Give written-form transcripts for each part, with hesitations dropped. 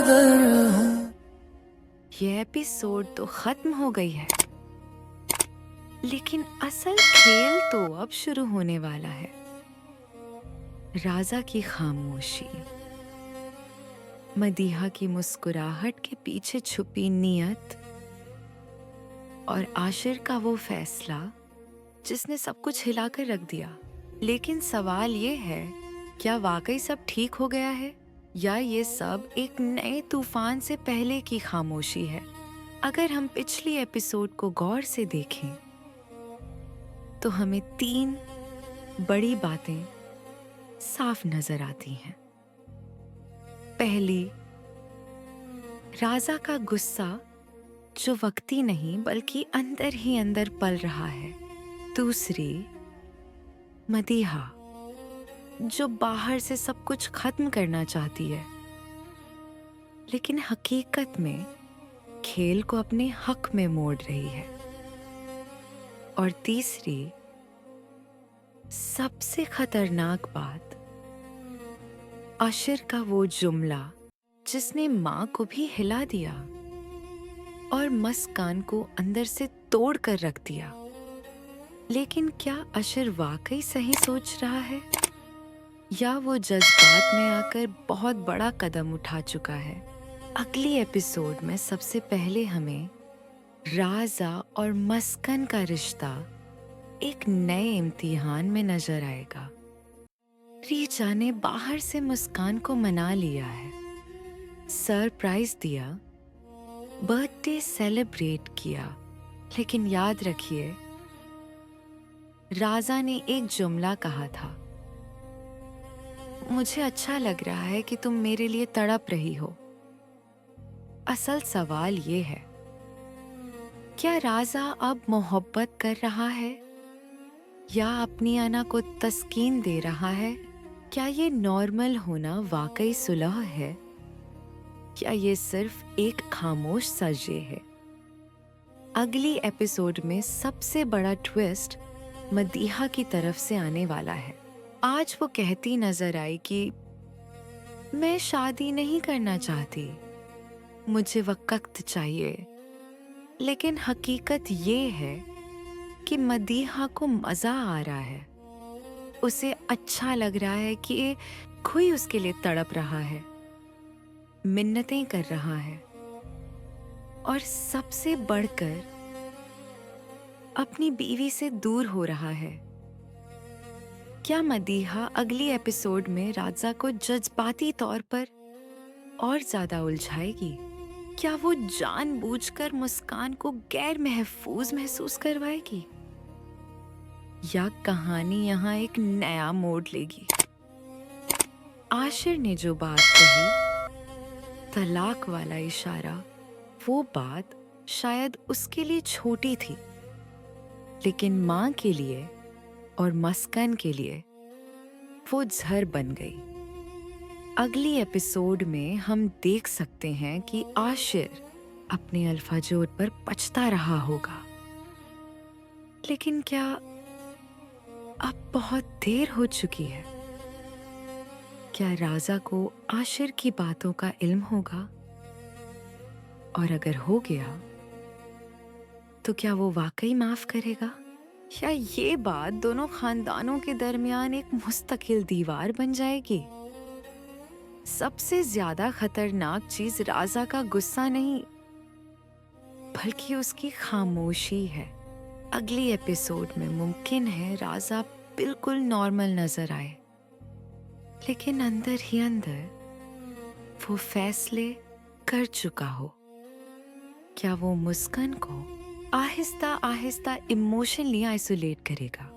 अगर हूँ। ये एपिसोड तो खत्म हो गई है, लेकिन असल खेल तो अब शुरू होने वाला है। राजा की खामोशी, मदीहा की मुस्कुराहट के पीछे छुपी नीयत और आशिर का वो फैसला जिसने सब कुछ हिलाकर रख दिया। लेकिन सवाल ये है, क्या वाकई सब ठीक हो गया है या ये सब एक नए तूफान से पहले की खामोशी है? अगर हम पिछली एपिसोड को गौर से देखें तो हमें 3 बड़ी बातें साफ नजर आती हैं। पहली, राजा का गुस्सा जो वक्ती नहीं बल्कि अंदर ही अंदर पल रहा है। दूसरी, मदीहा जो बाहर से सब कुछ खत्म करना चाहती है, लेकिन हकीकत में खेल को अपने हक में मोड़ रही है। और तीसरी, सबसे खतरनाक बात, आशिर का वो जुमला जिसने माँ को भी हिला दिया और मुस्कान को अंदर से तोड़ कर रख दिया। लेकिन क्या आशिर वाकई सही सोच रहा है या वो जज्बात में आकर बहुत बड़ा कदम उठा चुका है? अगली एपिसोड में सबसे पहले हमें राजा और मस्कन का रिश्ता एक नए इम्तिहान में नजर आएगा। रीचा ने बाहर से मुस्कान को मना लिया है, सरप्राइज दिया, बर्थडे सेलिब्रेट किया, लेकिन याद रखिए, राजा ने एक जुमला कहा था, मुझे अच्छा लग रहा है कि तुम मेरे लिए तड़प रही हो। असल सवाल ये है, क्या राजा अब मोहब्बत कर रहा है या अपनी अना को तस्कीन दे रहा है? क्या ये नॉर्मल होना वाकई सुलह है या ये सिर्फ एक खामोश सजे है? अगली एपिसोड में सबसे बड़ा ट्विस्ट मदीहा की तरफ से आने वाला है। आज वो कहती नजर आई कि मैं शादी नहीं करना चाहती, मुझे वक्त चाहिए। लेकिन हकीकत ये है कि मदीहा को मजा आ रहा है, उसे अच्छा लग रहा है कि कोई उसके लिए तड़प रहा है, मिन्नतें कर रहा है और सबसे बढ़कर अपनी बीवी से दूर हो रहा है। क्या मदीहा अगली एपिसोड में राजा को जज्बाती तौर पर और ज्यादा उलझाएगी? क्या वो जानबूझकर मुस्कान को गैर महफूज महसूस करवाएगी या कहानी यहाँ एक नया मोड़ लेगी? आशिर ने जो बात कही, तलाक वाला इशारा, वो बात शायद उसके लिए छोटी थी, लेकिन माँ के लिए और मस्कन के लिए वो जहर बन गई। अगली एपिसोड में हम देख सकते हैं कि आशिर अपने अल्फाजोर पर पछता रहा होगा, लेकिन क्या अब बहुत देर हो चुकी है? क्या राजा को आशिर की बातों का इल्म होगा? और अगर हो गया तो क्या वो वाकई माफ करेगा या ये बात दोनों खानदानों के दरमियान एक मुस्तकिल दीवार बन जाएगी? सबसे ज्यादा खतरनाक चीज राजा का गुस्सा नहीं बल्कि उसकी खामोशी है। अगली एपिसोड में मुमकिन है राजा बिल्कुल नॉर्मल नजर आए, लेकिन अंदर ही अंदर वो फैसले कर चुका हो। क्या वो मुस्कान को आहिस्ता आहिस्ता इमोशनली आइसोलेट करेगा?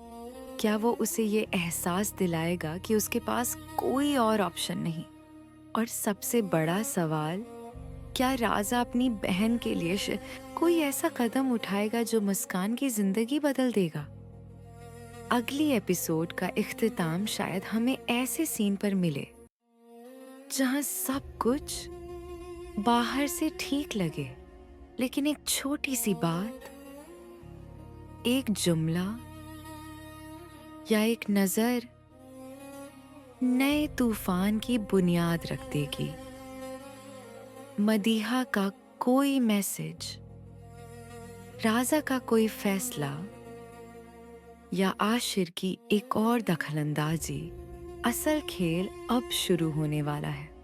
क्या वो उसे ये एहसास दिलाएगा कि उसके पास कोई और ऑप्शन नहीं? और सबसे बड़ा सवाल, क्या राजा अपनी बहन के लिए कोई ऐसा कदम उठाएगा जो मुस्कान की जिंदगी बदल देगा? अगली एपिसोड का इख्तिताम शायद हमें ऐसे सीन पर मिले जहां सब कुछ बाहर से ठीक लगे, लेकिन एक छोटी सी बात, एक जुमला या एक नजर नए तूफान की बुनियाद रख देगी। मदीहा का कोई मैसेज, राजा का कोई फैसला या आशिर की एक और दखलंदाजी, असल खेल अब शुरू होने वाला है।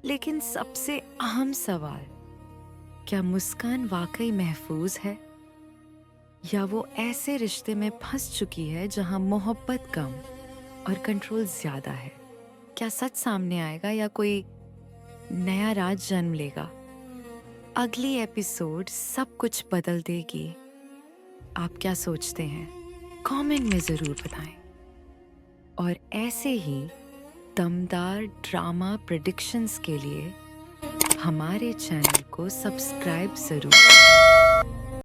लेकिन सबसे अहम सवाल, क्या मुस्कान वाकई महफूज है या वो ऐसे रिश्ते में फंस चुकी है जहां मोहब्बत कम और कंट्रोल ज्यादा है? क्या सच सामने आएगा या कोई नया राज जन्म लेगा? अगली एपिसोड सब कुछ बदल देगी। आप क्या सोचते हैं? कमेंट में जरूर बताएं। और ऐसे ही दमदार ड्रामा प्रेडिक्शंस के लिए हमारे चैनल को सब्सक्राइब जरूर करें।